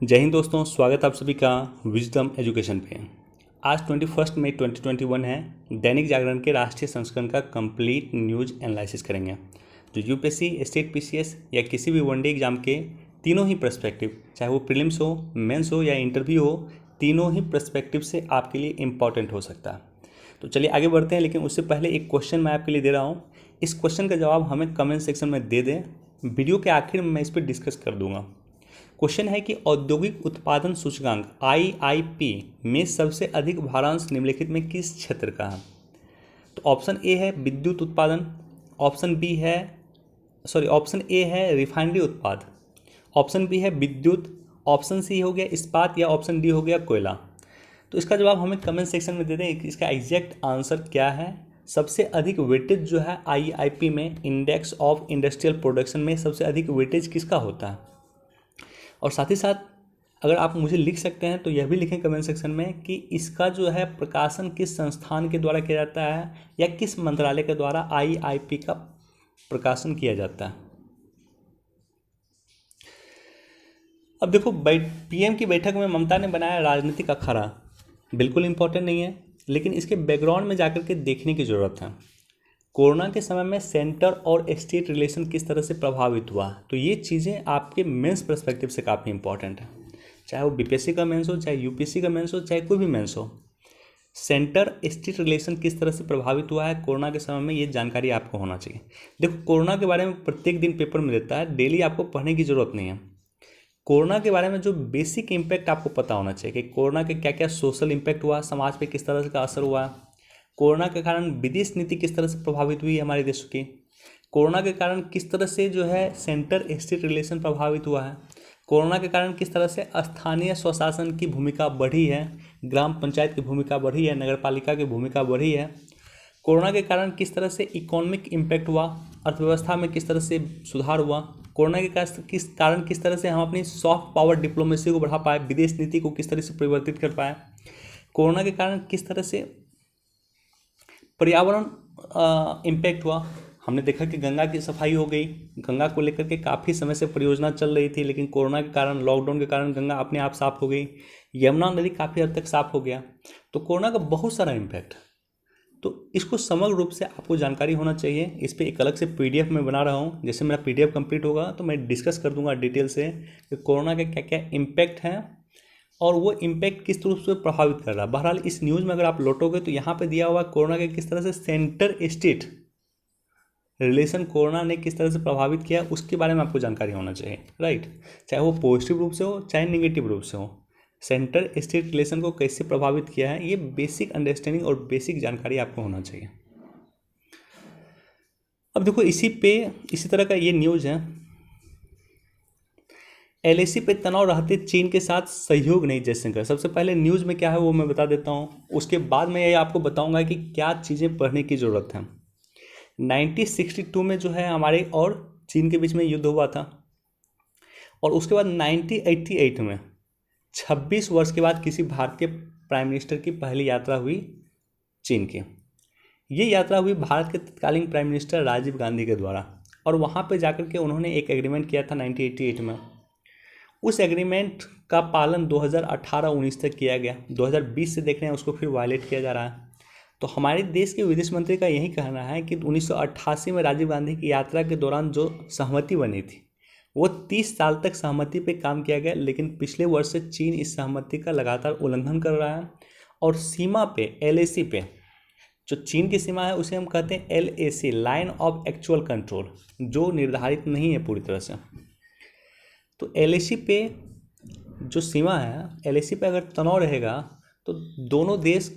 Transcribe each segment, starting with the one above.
जय हिंद दोस्तों, स्वागत आप सभी का विजडम एजुकेशन पे। आज 21 मई 2021 है। दैनिक जागरण के राष्ट्रीय संस्करण का कंप्लीट न्यूज एनालिसिस करेंगे जो यूपीएससी, स्टेट पीसीएस या किसी भी वनडे एग्जाम के तीनों ही पर्सपेक्टिव, चाहे वो प्रीलिम्स हो, मेंस हो या इंटरव्यू हो, तीनों ही पर्सपेक्टिव से आपके लिए इम्पॉर्टेंट हो सकता है। तो चलिए आगे बढ़ते हैं, लेकिन उससे पहले एक क्वेश्चन मैं आपके लिए दे रहा हूँ। इस क्वेश्चन का जवाब हमें कमेंट सेक्शन में दे दें। वीडियो के आखिर में मैं इस पर डिस्कस कर दूंगा। क्वेश्चन है कि औद्योगिक उत्पादन सूचकांक आईआईपी में सबसे अधिक भारांश निम्नलिखित में किस क्षेत्र का है? तो ऑप्शन ए है विद्युत उत्पादन, ऑप्शन ए है रिफाइनरी उत्पाद, ऑप्शन बी है विद्युत, ऑप्शन सी हो गया इस्पात या ऑप्शन डी हो गया कोयला। तो इसका जवाब हमें कमेंट सेक्शन में दे दें। इसका एग्जैक्ट आंसर क्या है? सबसे अधिक वेटेज जो है आईआईपी में, इंडेक्स ऑफ इंडस्ट्रियल प्रोडक्शन में सबसे अधिक वेटेज किसका होता है? और साथ ही साथ अगर आप मुझे लिख सकते हैं तो यह भी लिखें कमेंट सेक्शन में कि इसका जो है प्रकाशन किस संस्थान के द्वारा किया जाता है या किस मंत्रालय के द्वारा आईआईपी का प्रकाशन किया जाता है। अब देखो, पीएम की बैठक में ममता ने बनाया राजनीतिक अखाड़ा। बिल्कुल इंपॉर्टेंट नहीं है, लेकिन इसके बैकग्राउंड में जाकर के देखने की ज़रूरत है। कोरोना के समय में सेंटर और स्टेट रिलेशन किस तरह से प्रभावित हुआ, तो ये चीज़ें आपके मेंस पर्सपेक्टिव से काफ़ी इंपॉर्टेंट है। चाहे वो बीपीएससी का मेंस हो, चाहे यूपीएससी का मेंस हो, चाहे कोई भी मेंस हो, सेंटर स्टेट रिलेशन किस तरह से प्रभावित हुआ है कोरोना के समय में, ये जानकारी आपको होना चाहिए। देखो, कोरोना के बारे में प्रत्येक दिन पेपर में देता है, डेली आपको पढ़ने की ज़रूरत नहीं है। कोरोना के बारे में जो बेसिक इम्पैक्ट आपको पता होना चाहिए कि कोरोना के क्या क्या सोशल इम्पैक्ट हुआ, समाज पे किस तरह का असर हुआ, कोरोना के कारण विदेश नीति किस तरह से प्रभावित हुई है हमारे देश की, कोरोना के कारण किस तरह से जो है सेंटर स्टेट रिलेशन प्रभावित हुआ है, कोरोना के कारण किस तरह से स्थानीय स्वशासन की भूमिका बढ़ी है, ग्राम पंचायत की भूमिका बढ़ी है, नगर पालिका की भूमिका बढ़ी है, कोरोना के कारण किस तरह से इकोनॉमिक इम्पैक्ट हुआ, अर्थव्यवस्था में किस तरह से सुधार हुआ, कोरोना के कारण किस तरह से हम अपनी सॉफ्ट पावर डिप्लोमेसी को बढ़ा पाए, विदेश नीति को किस तरह से परिवर्तित कर पाए, कोरोना के कारण किस तरह से पर्यावरण इम्पैक्ट हुआ। हमने देखा कि गंगा की सफाई हो गई, गंगा को लेकर के काफ़ी समय से परियोजना चल रही थी, लेकिन कोरोना के कारण, लॉकडाउन के कारण गंगा अपने आप साफ हो गई, यमुना नदी काफ़ी हद तक साफ हो गया। तो कोरोना का बहुत सारा इम्पैक्ट, तो इसको समग्र रूप से आपको जानकारी होना चाहिए। इस पर एक अलग से पीडीएफ में बना रहा हूँ। जैसे मेरा पीडीएफ कंप्लीट होगा तो मैं डिस्कस कर दूंगा डिटेल से कि कोरोना के क्या क्या इम्पैक्ट हैं और वो इम्पैक्ट किस रूप से प्रभावित कर रहा है। बहरहाल इस न्यूज़ में अगर आप लौटोगे तो यहाँ पे दिया हुआ कोरोना के किस तरह से सेंटर स्टेट रिलेशन कोरोना ने किस तरह से प्रभावित किया, उसके बारे में आपको जानकारी होना चाहिए, राइट। चाहे वो पॉजिटिव रूप से हो, चाहे नेगेटिव रूप से हो, सेंटर स्टेट रिलेशन को कैसे प्रभावित किया है, ये बेसिक अंडरस्टैंडिंग और बेसिक जानकारी आपको होना चाहिए। अब देखो, इसी तरह का ये न्यूज़ है। एलएसी पे तनाव रहते चीन के साथ सहयोग नहीं, जयशंकर। सबसे पहले न्यूज़ में क्या है वो मैं बता देता हूँ, उसके बाद मैं ये आपको बताऊंगा कि क्या चीज़ें पढ़ने की ज़रूरत है। 1962 में जो है हमारे और चीन के बीच में युद्ध हुआ था, और उसके बाद 1988 में 26 वर्ष के बाद किसी भारतीय प्राइम मिनिस्टर की पहली यात्रा हुई चीन की। ये यात्रा हुई भारत के तत्कालीन प्राइम मिनिस्टर राजीव गांधी के द्वारा, और वहाँ पे जाकर के उन्होंने एक एग्रीमेंट किया था 1988 में। उस एग्रीमेंट का पालन 2018-19 तक किया गया, 2020 से देख रहे हैं उसको फिर वायलेट किया जा रहा है। तो हमारे देश के विदेश मंत्री का यही कहना है कि 1988 में राजीव गांधी की यात्रा के दौरान जो सहमति बनी थी वो 30 साल तक सहमति पे काम किया गया, लेकिन पिछले वर्ष से चीन इस सहमति का लगातार उल्लंघन कर रहा है। और सीमा पे, एलएसी पे, जो चीन की सीमा है उसे हम कहते हैं LAC, line of actual control, जो निर्धारित नहीं है पूरी तरह से। तो एलएसी पे जो सीमा है, एलएसी पे अगर तनाव रहेगा तो दोनों देश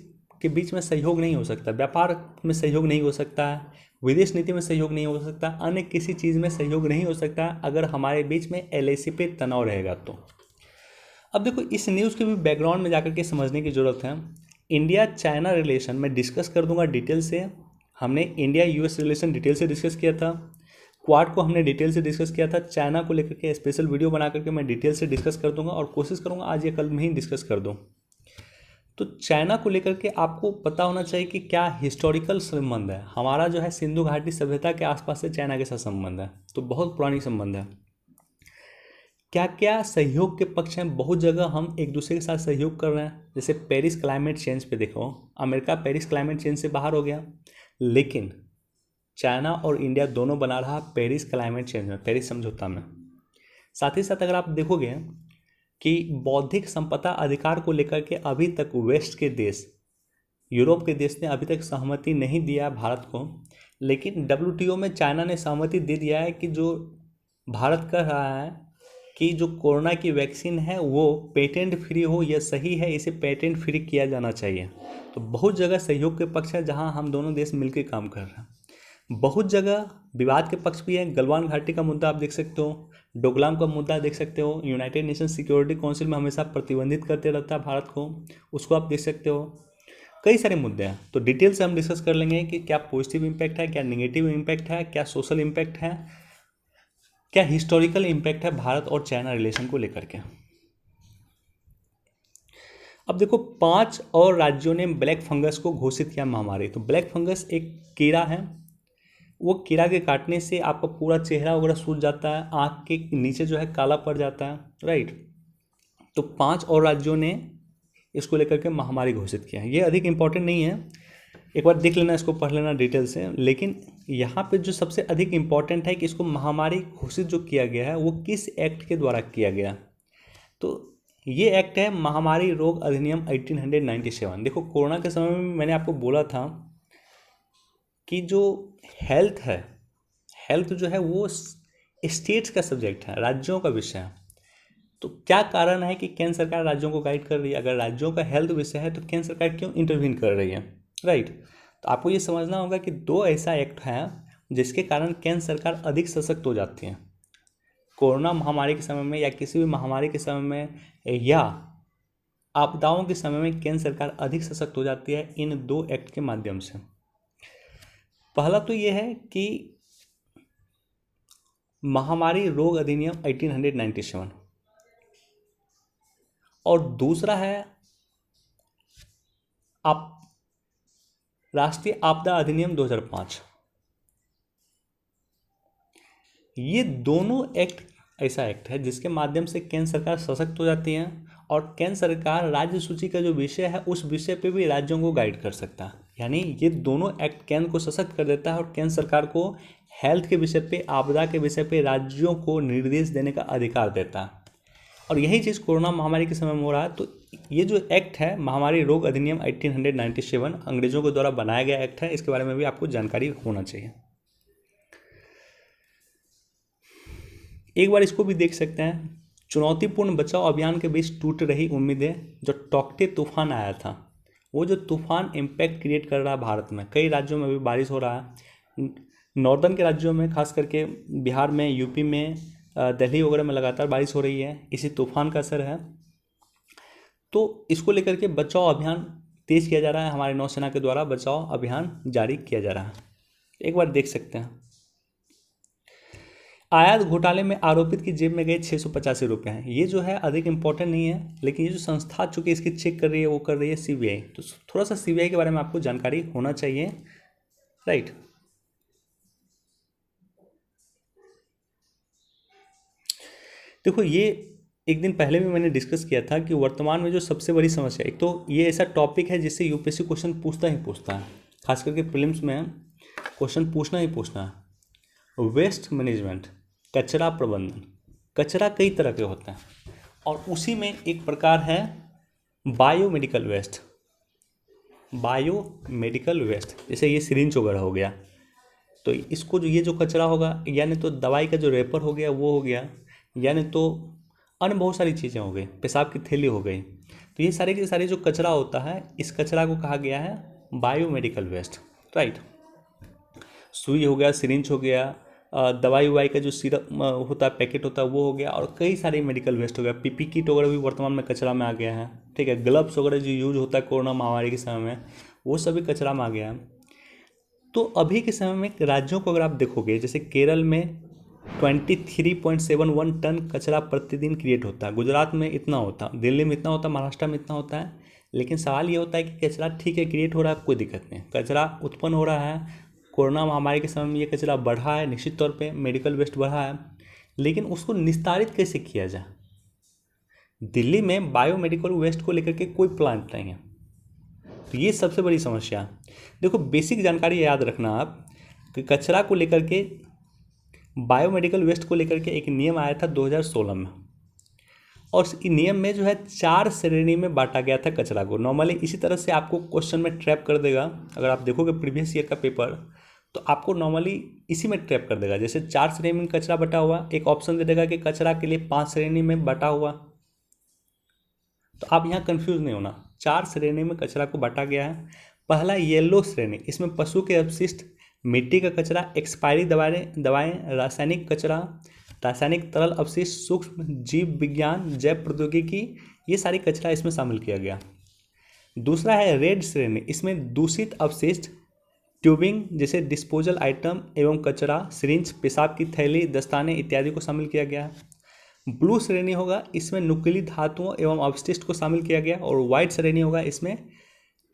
के बीच में सहयोग नहीं हो सकता, व्यापार में सहयोग नहीं हो सकता है, विदेश नीति में सहयोग नहीं हो सकता, अन्य किसी चीज़ में सहयोग नहीं हो सकता अगर हमारे बीच में एलएसी पे तनाव रहेगा तो। अब देखो, इस न्यूज़ के भी बैकग्राउंड में जाकर के समझने की ज़रूरत है। इंडिया चाइना रिलेशन में डिस्कस कर दूंगा डिटेल से। हमने इंडिया यूएस रिलेशन डिटेल से डिस्कस किया था, क्वाड को हमने डिटेल से डिस्कस किया था, चाइना को लेकर के स्पेशल वीडियो बना करके मैं डिटेल से डिस्कस कर दूंगा, और कोशिश करूंगा आज या कल में ही डिस्कस कर दूं। तो चाइना को लेकर के आपको पता होना चाहिए कि क्या हिस्टोरिकल संबंध है हमारा, जो है सिंधु घाटी सभ्यता के आसपास से चाइना के साथ संबंध है, तो बहुत पुरानी संबंध है। क्या क्या सहयोग के पक्ष हैं? बहुत जगह हम एक दूसरे के साथ सहयोग कर रहे हैं, जैसे पेरिस क्लाइमेट चेंज पे देखो, अमेरिका पेरिस क्लाइमेट चेंज से बाहर हो गया, लेकिन चाइना और इंडिया दोनों बना रहा पेरिस क्लाइमेट चेंज में, पेरिस समझौता में। साथ ही साथ अगर आप देखोगे कि बौद्धिक संपदा अधिकार को लेकर के अभी तक वेस्ट के देश, यूरोप के देश ने अभी तक सहमति नहीं दिया भारत को, लेकिन डब्ल्यूटीओ में चाइना ने सहमति दे दिया है कि जो भारत कह रहा है कि जो कोरोना की वैक्सीन है वो पेटेंट फ्री हो, यह सही है, इसे पेटेंट फ्री किया जाना चाहिए। तो बहुत जगह सहयोग के पक्ष है जहां हम दोनों देश मिलकर काम कर रहे हैं। बहुत जगह विवाद के पक्ष भी है। गलवान घाटी का मुद्दा आप देख सकते हो, डोकलाम का मुद्दा देख सकते हो, यूनाइटेड नेशन सिक्योरिटी काउंसिल में हमेशा प्रतिबंधित करते रहता है भारत को, उसको आप देख सकते हो। कई सारे मुद्दे हैं, तो डिटेल से हम डिस्कस कर लेंगे कि क्या पॉजिटिव इम्पैक्ट है, क्या नेगेटिव इम्पैक्ट है, क्या सोशल इम्पैक्ट है, क्या हिस्टोरिकल इम्पैक्ट है भारत और चाइना रिलेशन को लेकर के। अब देखो, 5 और राज्यों ने ब्लैक फंगस को घोषित किया महामारी। तो ब्लैक फंगस एक कीड़ा है, वो कीड़ा के काटने से आपका पूरा चेहरा वगैरह सूज जाता है, आँख के नीचे जो है काला पड़ जाता है, राइट। तो 5 और राज्यों ने इसको लेकर के महामारी घोषित किया है। ये अधिक इम्पोर्टेंट नहीं है, एक बार देख लेना, इसको पढ़ लेना डिटेल से। लेकिन यहाँ पे जो सबसे अधिक इम्पॉर्टेंट है कि इसको महामारी घोषित जो किया गया है वो किस एक्ट के द्वारा किया गया। तो ये एक्ट है महामारी रोग अधिनियम 1897। देखो, कोरोना के समय में मैंने आपको बोला था कि जो हेल्थ है, हेल्थ जो है वो स्टेट्स का सब्जेक्ट है, राज्यों का विषय है। तो क्या कारण है कि केंद्र सरकार राज्यों को गाइड कर रही है? अगर राज्यों का हेल्थ विषय है तो केंद्र सरकार क्यों इंटरवीन कर रही है, राइट। तो आपको ये समझना होगा कि 2 ऐसा एक्ट हैं जिसके कारण केंद्र सरकार अधिक सशक्त हो जाती है। कोरोना महामारी के समय में या किसी भी महामारी के समय में या आपदाओं के समय में केंद्र सरकार अधिक सशक्त हो जाती है इन 2 एक्ट के माध्यम से। पहला तो ये है कि महामारी रोग अधिनियम 1897 और दूसरा है आप राष्ट्रीय आपदा अधिनियम 2005। ये दोनों एक्ट ऐसा एक्ट है जिसके माध्यम से केंद्र सरकार सशक्त हो जाती है और केंद्र सरकार राज्य सूची का जो विषय है उस विषय पे भी राज्यों को गाइड कर सकता है। यानी ये दोनों एक्ट केंद्र को सशक्त कर देता है और केंद्र सरकार को हेल्थ के विषय पे, आपदा के विषय पे राज्यों को निर्देश देने का अधिकार देता है। और यही चीज़ कोरोना महामारी के समय में हो रहा है। तो ये जो एक्ट है महामारी रोग अधिनियम 1897 अंग्रेजों के द्वारा बनाया गया एक्ट है, इसके बारे में भी आपको जानकारी होना चाहिए। एक बार इसको भी देख सकते हैं। चुनौतीपूर्ण बचाव अभियान के बीच टूट रही उम्मीदें। जो टॉक्टे तूफान आया था, वो जो तूफान इम्पैक्ट क्रिएट कर रहा है भारत में, कई राज्यों में भी बारिश हो रहा है। नॉर्दर्न के राज्यों में, खास करके बिहार में, यूपी में, दिल्ली वगैरह में लगातार बारिश हो रही है, इसी तूफान का असर है। तो इसको लेकर के बचाव अभियान तेज किया जा रहा है, हमारे नौसेना के द्वारा बचाव अभियान जारी किया जा रहा है। एक बार देख सकते हैं। आयात घोटाले में आरोपित की जेब में गए 685 रुपये हैं। ये जो है अधिक इम्पोर्टेंट नहीं है, लेकिन ये जो संस्था चूंकि इसकी चेक कर रही है वो कर रही है सीबीआई। तो थोड़ा सा सीबीआई के बारे में आपको जानकारी होना चाहिए, राइट। देखो, ये एक दिन पहले भी मैंने डिस्कस किया था कि वर्तमान में जो सबसे बड़ी समस्या, एक तो ये ऐसा टॉपिक है जिससे यूपीएससी क्वेश्चन पूछता ही पूछता है, खास करके प्रीलिम्स में क्वेश्चन पूछना ही पूछना है। वेस्ट मैनेजमेंट, कचरा प्रबंधन। कचरा कई तरह के होते हैं और उसी में एक प्रकार है बायोमेडिकल वेस्ट। बायोमेडिकल वेस्ट, जैसे ये सिरिंज वगैरह हो गया, तो इसको जो ये जो कचरा होगा, यानी तो दवाई का जो रेपर हो गया वो हो गया, यानी तो अन्य बहुत सारी चीज़ें हो गई, पेशाब की थैली हो गई। तो ये सारे के सारे जो कचरा होता है, इस कचरा को कहा गया है बायोमेडिकल वेस्ट, राइट। सुई हो गया, सिरिंज हो गया, दवाई उवाई का जो सिरप होता है, पैकेट होता है, वो हो गया, और कई सारे मेडिकल वेस्ट हो गया। पीपी किट वगैरह भी वर्तमान में कचरा में आ गया है, ठीक है। ग्लव्स वगैरह जो यूज होता है कोरोना महामारी के समय में, वो सभी कचरा में आ गया है। तो अभी के समय में राज्यों को अगर आप देखोगे, जैसे केरल में 23.71 टन कचरा प्रतिदिन क्रिएट होता है, गुजरात में इतना होता है, दिल्ली में इतना होता है, महाराष्ट्र में इतना होता है। लेकिन सवाल ये होता है कि कचरा ठीक है क्रिएट हो रहा है, कोई दिक्कत नहीं, कचरा उत्पन्न हो रहा है। कोरोना महामारी के समय में ये कचरा बढ़ा है, निश्चित तौर पे मेडिकल वेस्ट बढ़ा है, लेकिन उसको निस्तारित कैसे किया जाए। दिल्ली में बायोमेडिकल वेस्ट को लेकर के कोई प्लांट नहीं है, तो ये सबसे बड़ी समस्या है। देखो बेसिक जानकारी याद रखना आप कि कचरा को लेकर के, बायोमेडिकल वेस्ट को लेकर के एक नियम आया था 2016 में, और इस नियम में जो है 4 श्रेणी में बांटा गया था कचरा को। नॉर्मली इसी तरह से आपको क्वेश्चन में ट्रैप कर देगा, अगर आप देखोगे प्रीवियस ईयर का पेपर तो आपको नॉर्मली इसी में ट्रैप कर देगा। जैसे 4 श्रेणी में कचरा बटा हुआ, एक ऑप्शन दे देगा कि कचरा के लिए 5 श्रेणी में बटा हुआ, तो आप यहाँ कंफ्यूज नहीं होना। 4 श्रेणी में कचरा को बांटा गया है। पहला येलो श्रेणी, इसमें पशु के अपशिष्ट, मिट्टी का कचरा, एक्सपायरी दवाएं, रासायनिक कचरा, रासायनिक तरल अपशिष्ट, सूक्ष्म जीव विज्ञान, जैव प्रौद्योगिकी, ये सारी कचरा इसमें शामिल किया गया। दूसरा है रेड श्रेणी, इसमें दूषित अपशिष्ट, ट्यूबिंग जैसे डिस्पोजल आइटम एवं कचरा, सिरिंज, पेशाब की थैली, दस्ताने इत्यादि को शामिल किया गया। ब्लू श्रेणी होगा, इसमें नुकीली धातुओं एवं अपशिष्ट को शामिल किया गया। और वाइट श्रेणी होगा, इसमें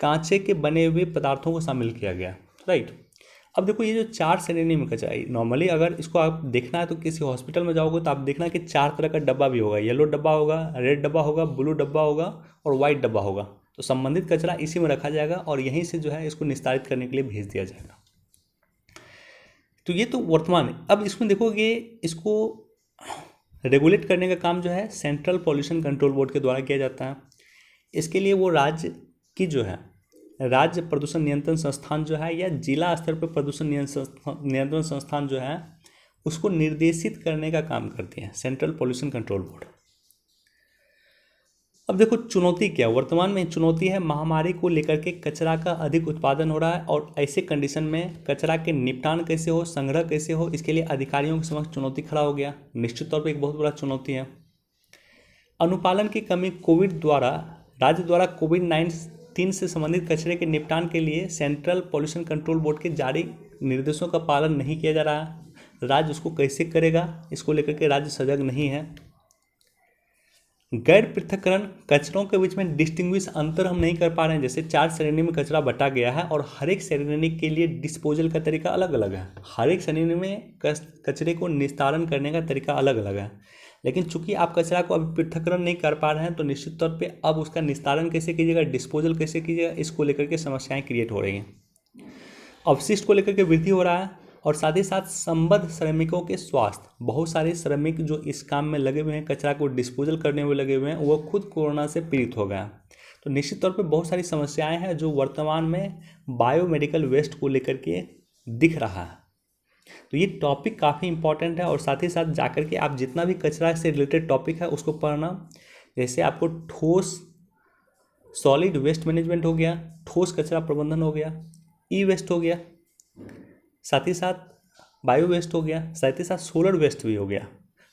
कांचे के बने हुए पदार्थों को शामिल किया गया। राइट, अब देखो ये जो 4 श्रेणी में कचरा है, नॉर्मली अगर इसको आप देखना है तो किसी हॉस्पिटल में जाओगे तो आप देखना कि 4 तरह का डब्बा भी होगा, येलो डब्बा होगा, रेड डब्बा होगा, ब्लू डब्बा होगा और वाइट डब्बा होगा। तो संबंधित कचरा इसी में रखा जाएगा और यहीं से जो है इसको निस्तारित करने के लिए भेज दिया जाएगा। तो ये तो वर्तमान है। अब इसमें देखोगे, इसको रेगुलेट करने का काम जो है सेंट्रल पॉल्यूशन कंट्रोल बोर्ड के द्वारा किया जाता है। इसके लिए वो राज्य की जो है राज्य प्रदूषण नियंत्रण संस्थान जो है या जिला स्तर पर प्रदूषण नियंत्रण संस्थान जो है उसको निर्देशित करने का काम करती है सेंट्रल पॉल्यूशन कंट्रोल बोर्ड। अब देखो चुनौती क्या, वर्तमान में चुनौती है महामारी को लेकर के कचरा का अधिक उत्पादन हो रहा है और ऐसे कंडीशन में कचरा के निपटान कैसे हो, संग्रह कैसे हो, इसके लिए अधिकारियों के समक्ष चुनौती खड़ा हो गया। निश्चित तौर पर एक बहुत बड़ा चुनौती है। अनुपालन की कमी, राज्य द्वारा कोविड-19 से संबंधित कचरे के निपटान के लिए सेंट्रल पॉल्यूशन कंट्रोल बोर्ड के जारी निर्देशों का पालन नहीं किया जा रहा है। राज्य उसको कैसे करेगा, इसको लेकर के राज्य सजग नहीं है। गैर पृथक्करण, कचरों के बीच में डिस्टिंग्विश अंतर हम नहीं कर पा रहे हैं। जैसे 4 श्रेणी में कचरा बटा गया है और हर एक श्रेणी के लिए डिस्पोजल का तरीका अलग अलग है। हर एक श्रेणी में कचरे को निस्तारण करने का तरीका अलग अलग है। लेकिन चूंकि आप कचरा को अभी पृथक्करण नहीं कर पा रहे हैं तो निश्चित तौर पे अब उसका निस्तारण कैसे कीजिएगा, डिस्पोजल कैसे कीजिएगा, इसको लेकर के समस्याएं क्रिएट हो रही हैं। अपशिष्ट को लेकर के वृद्धि हो रहा है और साथ ही साथ संबद्ध श्रमिकों के स्वास्थ्य, बहुत सारे श्रमिक जो इस काम में लगे हुए हैं, कचरा को डिस्पोजल करने में लगे हुए हैं, वो खुद कोरोना से पीड़ित हो गए। तो निश्चित तौर पे बहुत सारी समस्याएं हैं जो वर्तमान में बायोमेडिकल वेस्ट को लेकर के दिख रहा है। तो ये टॉपिक काफ़ी इंपॉर्टेंट है और साथ ही साथ जाकर के आप जितना भी कचरा से रिलेटेड टॉपिक है उसको पढ़ना। जैसे आपको ठोस सॉलिड वेस्ट मैनेजमेंट हो गया, ठोस कचरा प्रबंधन हो गया, ई वेस्ट हो गया, साथ ही साथ बायो वेस्ट हो गया, साथ ही साथ सोलर वेस्ट भी हो गया।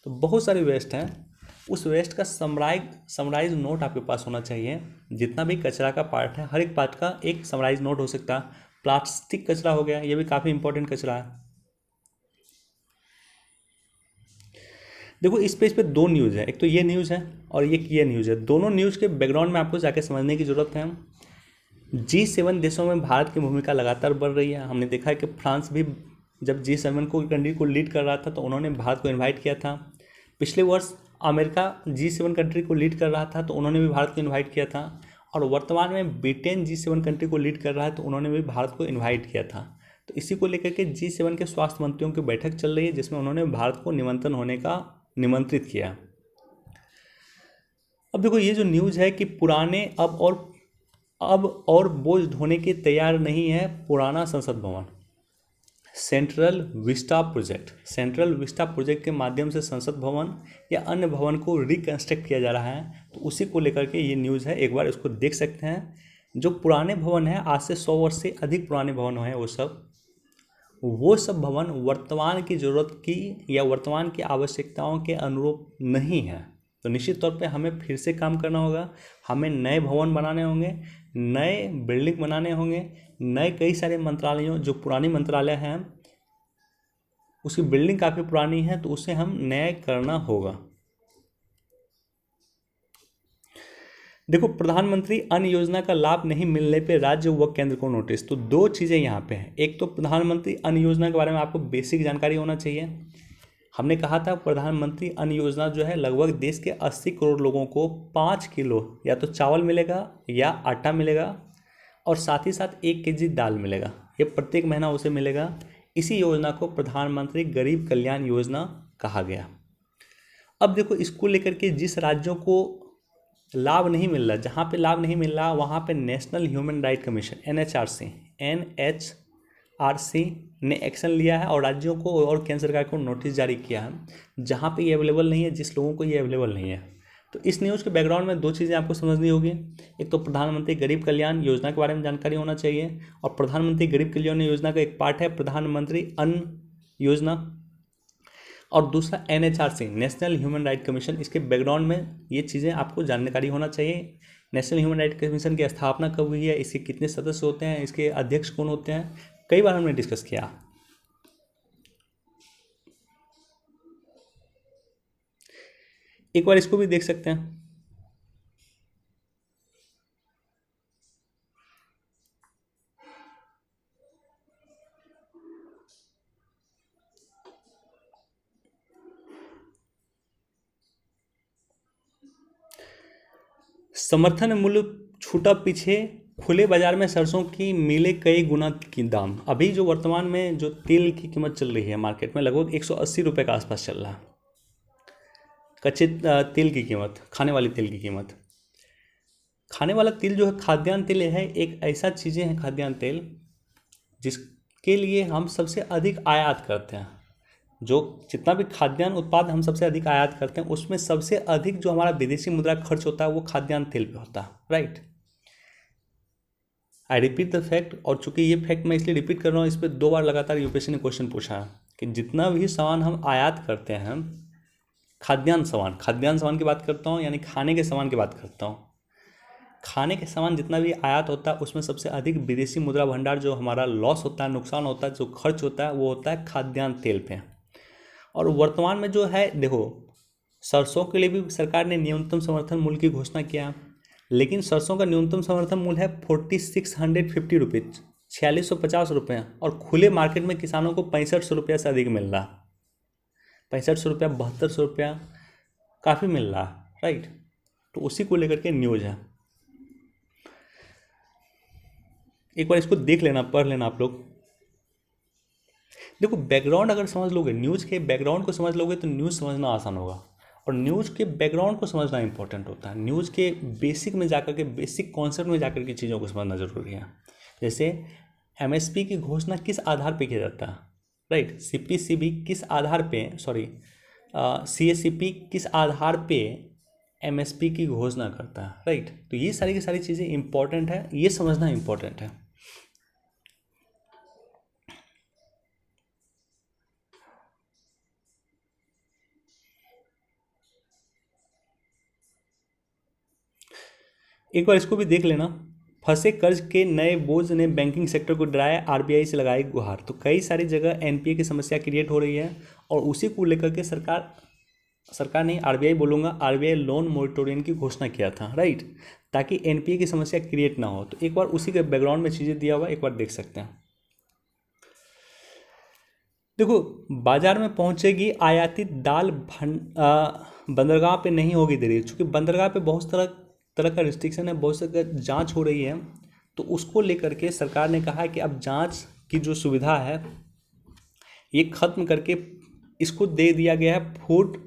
तो बहुत सारे वेस्ट हैं। उस वेस्ट का समराइज नोट आपके पास होना चाहिए। जितना भी कचरा का पार्ट है हर एक पार्ट का एक समराइज नोट हो सकता है। प्लास्टिक कचरा हो गया, ये भी काफ़ी इंपॉर्टेंट कचरा है। देखो इस पेज पे 2 न्यूज़ है, एक तो ये न्यूज़ है और ये न्यूज़ है। दोनों न्यूज़ के बैकग्राउंड में आपको जाके समझने की ज़रूरत है। G7 देशों में भारत की भूमिका लगातार बढ़ रही है। हमने देखा है कि फ्रांस भी जब G7 कंट्री को लीड कर रहा था तो उन्होंने भारत को इनवाइट किया था। पिछले वर्ष अमेरिका G7 कंट्री को लीड कर रहा था तो उन्होंने भी भारत को इनवाइट किया था। और वर्तमान में ब्रिटेन G7 कंट्री को लीड कर रहा है तो उन्होंने भी भारत को इन्वाइट किया था। तो इसी को लेकर के G7 के स्वास्थ्य मंत्रियों की बैठक चल रही है जिसमें उन्होंने भारत को निमंत्रित किया। अब देखो ये जो न्यूज़ है कि पुराने अब और बोझ ढोने के तैयार नहीं है पुराना संसद भवन। सेंट्रल विस्टा प्रोजेक्ट के माध्यम से संसद भवन या अन्य भवन को रिकंस्ट्रक्ट किया जा रहा है। तो उसी को लेकर के ये न्यूज़ है, एक बार इसको देख सकते हैं। जो पुराने भवन हैं, आज से 100 वर्ष से अधिक पुराने भवन हैं, वो सब भवन वर्तमान की ज़रूरत की या वर्तमान की आवश्यकताओं के अनुरूप नहीं है। तो निश्चित तौर पे हमें फिर से काम करना होगा। हमें नए भवन बनाने होंगे, नए बिल्डिंग बनाने होंगे, नए कई सारे मंत्रालयों, जो पुरानी मंत्रालय हैं उसकी बिल्डिंग काफ़ी पुरानी है तो उसे हम नया करना होगा। देखो प्रधानमंत्री अन्न योजना का लाभ नहीं मिलने पे राज्य व केंद्र को नोटिस। तो 2 चीज़ें यहाँ पे हैं। एक तो प्रधानमंत्री अन्न योजना के बारे में आपको बेसिक जानकारी होना चाहिए। हमने कहा था प्रधानमंत्री अन्न योजना जो है लगभग देश के 80 करोड़ लोगों को 5 किलो या तो चावल मिलेगा या आटा मिलेगा और साथ ही साथ 1 केजी दाल मिलेगा। ये प्रत्येक महीना उसे मिलेगा। इसी योजना को प्रधानमंत्री गरीब कल्याण योजना कहा गया। अब देखो, इसको लेकर के जिस राज्यों को लाभ नहीं मिल रहा, जहाँ पे लाभ नहीं मिल रहा, वहाँ पे national human right commission NHRC ने एक्शन लिया है और राज्यों को और केंद्र सरकार को नोटिस जारी किया है जहाँ पे ये अवेलेबल नहीं है, जिस लोगों को ये अवेलेबल नहीं है। तो इस न्यूज़ के बैकग्राउंड में दो चीज़ें आपको समझनी होगी। एक तो प्रधानमंत्री गरीब कल्याण योजना के बारे में जानकारी होना चाहिए, और प्रधानमंत्री गरीब कल्याण योजना का एक पार्ट है प्रधानमंत्री अन्न योजना, और दूसरा NHRC national human right commission. इसके बैकग्राउंड में ये चीज़ें आपको जानकारी होना चाहिए। नेशनल ह्यूमन राइट कमीशन की स्थापना कब हुई है, इसके कितने सदस्य होते हैं, इसके अध्यक्ष कौन होते हैं, कई बार हमने डिस्कस किया। एक बार इसको भी देख सकते हैं। समर्थन मूल्य छूटा पीछे, खुले बाजार में सरसों की मिले कई गुना की दाम। अभी जो वर्तमान में जो तेल की कीमत चल रही है मार्केट में, लगभग 180 रुपये के आसपास चल रहा है कच्चे तेल की कीमत, खाने वाली तेल की कीमत। खाने वाला तेल जो है खाद्यान्न तेल है, एक ऐसा चीज़ें है खाद्यान्न तेल जिसके लिए हम सबसे अधिक आयात करते हैं। जो जितना भी खाद्यान्न उत्पाद हम सबसे अधिक आयात करते हैं, उसमें सबसे अधिक जो हमारा विदेशी मुद्रा खर्च होता है वो खाद्यान्न तेल पे होता है, right. I repeat the fact, और चूंकि ये फैक्ट मैं इसलिए रिपीट कर रहा हूँ, इस पर 2 बार लगातार यूपीएससी ने क्वेश्चन पूछा है कि जितना भी सामान हम आयात करते हैं, खाद्यान्न सामान की बात करता हूँ, यानी खाने के सामान की बात करता हूँ। खाने के सामान जितना भी आयात होता है उसमें सबसे अधिक विदेशी मुद्रा भंडार जो हमारा लॉस होता है, नुकसान होता है, जो खर्च होता है, वो होता है खाद्यान्न तेल पे। और वर्तमान में जो है, देखो, सरसों के लिए भी सरकार ने न्यूनतम समर्थन मूल्य की घोषणा किया, लेकिन सरसों का न्यूनतम समर्थन मूल्य है 4650 रुपीज़, 4650 रुपये, और खुले मार्केट में किसानों को 6500 रुपये से अधिक मिल रहा। 6500 रुपया, 7200 रुपया काफ़ी मिल रहा, राइट। तो उसी को लेकर के न्यूज़ है। एक बार इसको देख लेना, पढ़ लेना आप लोग। देखो, बैकग्राउंड अगर समझ लोगे, न्यूज़ के बैकग्राउंड को समझ लोगे तो न्यूज़ समझना आसान होगा, और न्यूज़ के बैकग्राउंड को समझना इंपॉर्टेंट होता है। न्यूज़ के बेसिक में जाकर के, बेसिक कॉन्सेप्ट में जाकर के चीज़ों को समझना जरूरी है। जैसे MSP की घोषणा किस आधार पर किया जाता है, राइट। CPCB किस आधार पे, सॉरी CACP किस आधार पे MSP की घोषणा करता है, राइट। तो ये सारी की सारी चीज़ें इंपॉर्टेंट है, ये समझना इंपॉर्टेंट है। एक बार इसको भी देख लेना। फंसे कर्ज के नए बोझ ने बैंकिंग सेक्टर को डराया, RBI से लगाई गुहार। तो कई सारी जगह NPA की समस्या क्रिएट हो रही है, और उसी को लेकर के सरकार नहीं, RBI बोलूँगा, RBI लोन मोरेटोरियम की घोषणा किया था, राइट, ताकि NPA की समस्या क्रिएट ना हो। तो एक बार उसी के बैकग्राउंड में चीज़ें दिया हुआ, एक बार देख सकते हैं। देखो, बाजार में पहुंचेगी आयातित दाल, बंदरगाह पे नहीं होगी देरी, क्योंकि बंदरगाह पे बहुत तरह का रिस्ट्रिक्शन है, बहुत सारी जांच हो रही है। तो उसको लेकर के सरकार ने कहा है कि अब जांच की जो सुविधा है ये ख़त्म करके इसको दे दिया गया है food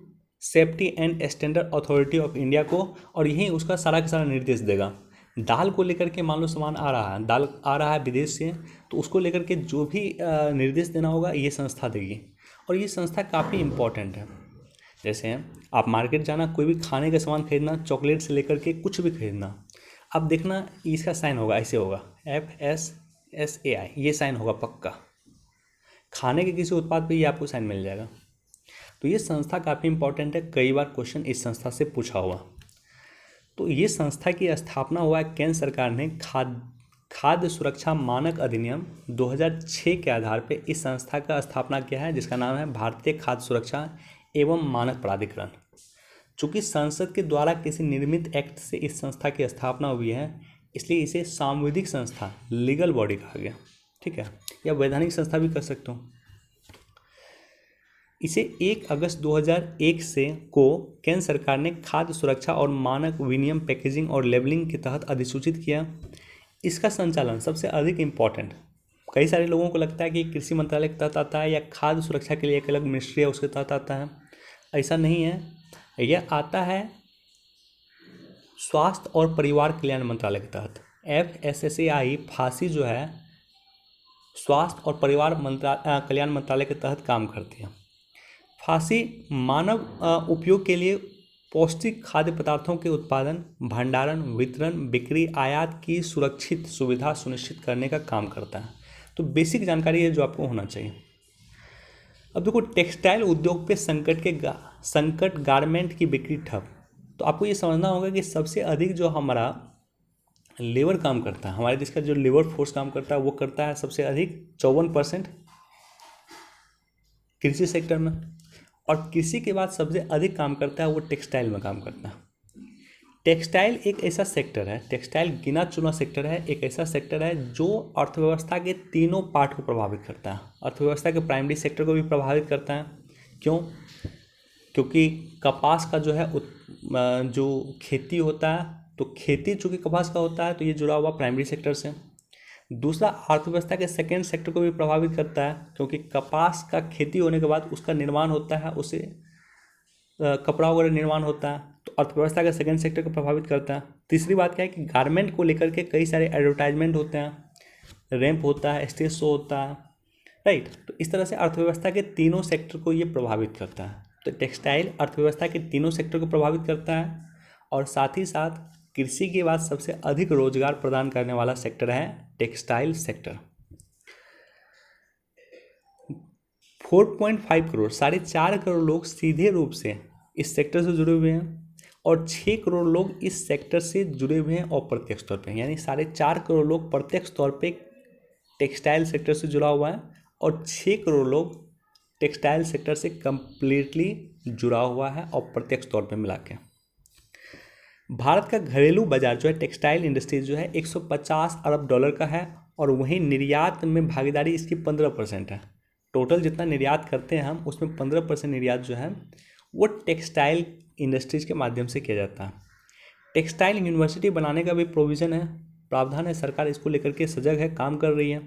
safety and standard authority of India को, और यही उसका सारा का सारा निर्देश देगा। दाल को लेकर के मान लो सामान आ रहा है, दाल आ रहा है विदेश से, तो उसको लेकर के जो भी निर्देश देना होगा ये संस्था देगी, और ये संस्था काफ़ी इम्पोर्टेंट है। जैसे आप मार्केट जाना, कोई भी खाने का सामान खरीदना, चॉकलेट से लेकर के कुछ भी खरीदना, अब देखना इसका साइन होगा, ऐसे होगा FSSAI, ये साइन होगा पक्का। खाने के किसी उत्पाद पे ये आपको साइन मिल जाएगा। तो ये संस्था काफ़ी इंपॉर्टेंट है, कई बार क्वेश्चन इस संस्था से पूछा हुआ। तो ये संस्था की स्थापना हुआ है केंद्र सरकार ने खाद्य सुरक्षा मानक अधिनियम 2006 के आधार पर इस संस्था का स्थापना किया है, जिसका नाम है भारतीय खाद्य सुरक्षा एवं मानक प्राधिकरण। चूँकि संसद के द्वारा किसी निर्मित एक्ट से इस संस्था की स्थापना हुई है, इसलिए इसे सांविधिक संस्था, लीगल बॉडी कहा गया, ठीक है, या वैधानिक संस्था भी कर सकते हो। इसे 1 अगस्त 2001 से को केंद्र सरकार ने खाद्य सुरक्षा और मानक विनियम पैकेजिंग और लेबलिंग के तहत अधिसूचित किया। इसका संचालन सबसे अधिक इम्पॉर्टेंट, कई सारे लोगों को लगता है कि कृषि मंत्रालय के तहत आता है या खाद्य सुरक्षा के लिए एक अलग मिनिस्ट्री है उसके तहत आता है। ऐसा नहीं है, यह आता है स्वास्थ्य और परिवार कल्याण मंत्रालय के तहत। FSSAI फांसी जो है स्वास्थ्य और परिवार कल्याण मंत्रालय के तहत काम करती है। फांसी मानव उपयोग के लिए पौष्टिक खाद्य पदार्थों के उत्पादन, भंडारण, वितरण, बिक्री, आयात की सुरक्षित सुविधा सुनिश्चित करने का काम करता है। तो बेसिक जानकारी है जो आपको होना चाहिए। अब देखो, टेक्सटाइल उद्योग पे संकट गारमेंट की बिक्री ठप। तो आपको ये समझना होगा कि सबसे अधिक जो हमारा लेबर काम करता है, हमारे देश का जो लेबर फोर्स काम करता है वो करता है सबसे अधिक 54% कृषि सेक्टर में, और कृषि के बाद सबसे अधिक काम करता है वो टेक्सटाइल में काम करता है। टेक्सटाइल एक ऐसा सेक्टर है, टेक्सटाइल गिना चुना सेक्टर है, एक ऐसा सेक्टर है जो अर्थव्यवस्था के तीनों पार्ट को प्रभावित करता है। अर्थव्यवस्था के प्राइमरी सेक्टर को भी प्रभावित करता है। क्यों? क्योंकि कपास का जो है जो खेती होता है, तो खेती चूँकि कपास का होता है तो ये जुड़ा हुआ प्राइमरी सेक्टर से। दूसरा, अर्थव्यवस्था के सेकेंड सेक्टर को भी प्रभावित करता है, क्योंकि कपास का खेती होने के बाद उसका निर्माण होता है, उसे कपड़ा वगैरह निर्माण होता है, तो अर्थव्यवस्था का सेकेंड सेक्टर को प्रभावित करता है। तीसरी बात क्या है कि गारमेंट को लेकर के कई सारे एडवर्टाइजमेंट होते हैं, रैंप होता है, स्टेज शो होता है, राइट। तो इस तरह से अर्थव्यवस्था के तीनों सेक्टर को ये प्रभावित करता है। तो टेक्सटाइल अर्थव्यवस्था के तीनों सेक्टर को प्रभावित करता है, और साथ ही साथ कृषि के बाद सबसे अधिक रोजगार प्रदान करने वाला सेक्टर है टेक्सटाइल सेक्टर। 4.5 करोड़ 4.5 करोड़ लोग सीधे रूप से इस सेक्टर से जुड़े हुए हैं, और 6 करोड़ लोग इस सेक्टर से जुड़े हुए हैं अप्रत्यक्ष तौर पे, यानी 4.5 करोड़ लोग प्रत्यक्ष तौर पे टेक्सटाइल सेक्टर से जुड़ा हुआ है, और 6 करोड़ लोग टेक्सटाइल सेक्टर से कंप्लीटली जुड़ा हुआ है अप्रत्यक्ष तौर पे मिला के। भारत का घरेलू बाजार जो है टेक्सटाइल इंडस्ट्रीज जो है 150 अरब डॉलर का है, और वहीं निर्यात में भागीदारी इसकी 15% है। टोटल जितना निर्यात करते हैं हम, उसमें 15% निर्यात जो है वो टेक्सटाइल इंडस्ट्रीज के माध्यम से किया जाता है। टेक्सटाइल यूनिवर्सिटी बनाने का भी प्रोविज़न है, प्रावधान है, सरकार इसको लेकर के सजग है, काम कर रही है।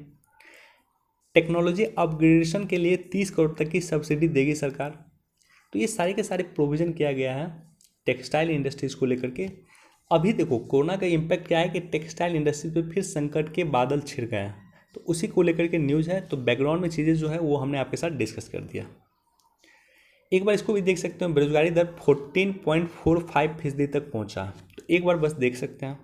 टेक्नोलॉजी अपग्रेडेशन के लिए 30 करोड़ तक की सब्सिडी देगी सरकार। तो ये सारे के सारे प्रोविज़न किया गया है टेक्सटाइल इंडस्ट्रीज़ को लेकर के। अभी देखो, कोरोना का इम्पैक्ट क्या है कि टेक्सटाइल इंडस्ट्री पे फिर संकट के बादल छिड़ गए हैं, तो उसी को लेकर के न्यूज़ है। तो बैकग्राउंड में चीज़ें जो है वो हमने आपके साथ डिस्कस कर दिया। एक बार इसको भी देख सकते हैं, बेरोजगारी दर 14.45% तक पहुंचा। तो एक बार बस देख सकते हैं।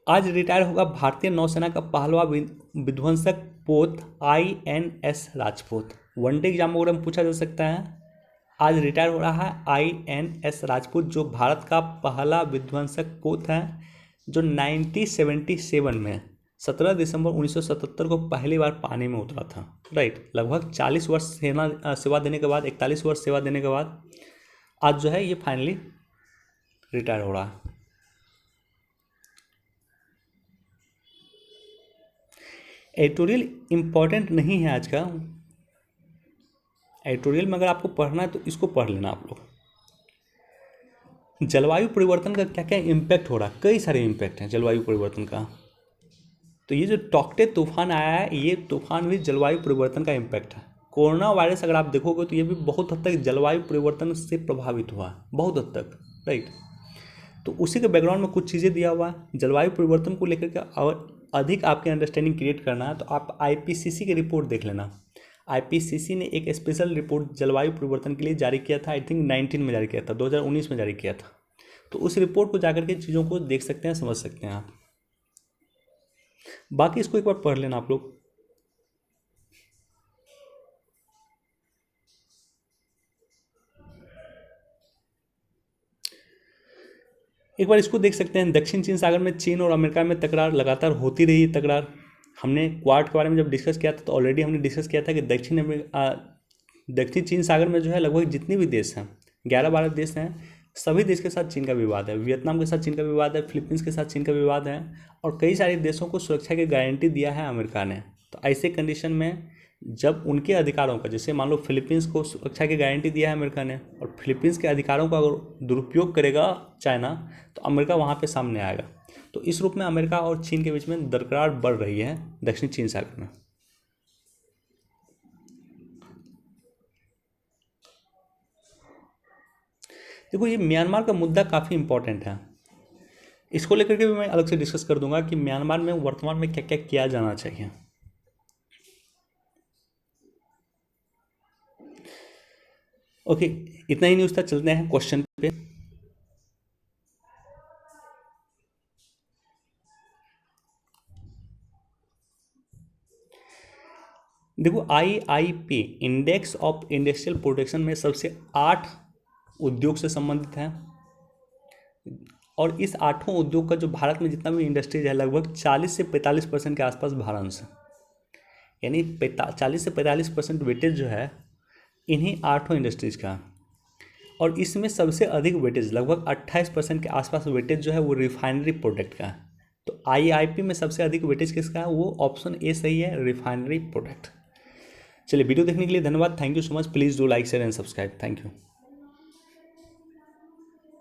आज रिटायर होगा भारतीय नौसेना का पहलवा विध्वंसक पोत INS राजपूत। वनडे एग्जाम वगैरह में पूछा जा सकता है। आज रिटायर हो रहा है INS राजपूत, जो भारत का पहला विध्वंसक पोत है, जो 1977 में 17 दिसंबर 1977 को पहली बार पानी में उतरा था, राइट। लगभग 40 वर्ष सेवा देने के बाद, 41 वर्ष सेवा देने के बाद आज जो है ये फाइनली रिटायर हो रहा है। एडिटोरियल इम्पॉर्टेंट नहीं है आज का। एडिटोरियल में अगर आपको पढ़ना है तो इसको पढ़ लेना आप लोग। जलवायु परिवर्तन का क्या क्या इम्पैक्ट हो रहा है, कई सारे इम्पैक्ट हैं जलवायु परिवर्तन का। तो ये जो टॉक्टे तूफान आया है, ये तूफान भी जलवायु परिवर्तन का इम्पैक्ट है। कोरोना वायरस अगर आप देखोगे तो ये भी बहुत हद तक जलवायु परिवर्तन से प्रभावित हुआ है, बहुत हद तक, राइट। तो उसी के बैकग्राउंड में कुछ चीज़ें दिया हुआ है जलवायु परिवर्तन को लेकर के। और अधिक आपके अंडरस्टैंडिंग क्रिएट करना है तो आप IPCC की रिपोर्ट देख लेना। IPCC ने एक स्पेशल रिपोर्ट जलवायु परिवर्तन के लिए जारी किया था, आई थिंक 19 में जारी किया था, 2019 में जारी किया था। तो उस रिपोर्ट को जाकर के चीज़ों को देख सकते हैं, समझ सकते हैं आप। बाकी इसको एक बार पढ़ लेना आप लोग। एक बार इसको देख सकते हैं। दक्षिण चीन सागर में चीन और अमेरिका में तकरार लगातार होती रही तकरार। हमने क्वाड के बारे में जब डिस्कस किया था तो ऑलरेडी हमने डिस्कस किया था कि दक्षिण चीन सागर में जो है लगभग जितने भी देश हैं, 11-12 देश हैं, सभी देश के साथ चीन का विवाद है। वियतनाम के साथ चीन का विवाद है, फिलीपींस के साथ चीन का विवाद है, और कई सारे देशों को सुरक्षा की गारंटी दिया है अमेरिका ने। तो ऐसे कंडीशन में जब उनके अधिकारों का, जैसे मान लो फिलीपींस को सुरक्षा की गारंटी दिया है अमेरिका ने, और फिलीपींस के अधिकारों का अगर दुरुपयोग करेगा चाइना, तो अमेरिका वहाँ पे सामने आएगा। तो इस रूप में अमेरिका और चीन के बीच में दरकरार बढ़ रही है दक्षिण चीन सागर में। देखो, ये म्यांमार का मुद्दा काफ़ी इंपॉर्टेंट है। इसको लेकर के भी मैं अलग से डिस्कस कर दूंगा कि म्यांमार में वर्तमान में क्या क्या किया जाना चाहिए। ओके, इतना ही न्यूज़ था, चलते हैं क्वेश्चन पे। देखो, IIP index of industrial protection में सबसे 8 उद्योग से संबंधित हैं, और इस 8 उद्योग का जो भारत में जितना भी इंडस्ट्रीज है लगभग 40 से 45% के आसपास भारत है। यानी 40 से 45% वेटेज जो है इन्हीं 8 इंडस्ट्रीज का है। और इसमें सबसे अधिक वेटेज लगभग 28% के आसपास वेटेज जो है वो रिफाइनरी प्रोडक्ट का है। तो IIP में सबसे अधिक वेटेज किसका है? वो ऑप्शन ए सही है, रिफाइनरी प्रोडक्ट। चलिए, वीडियो देखने के लिए धन्यवाद। Thank you so much. Please do like share and subscribe. Thank you.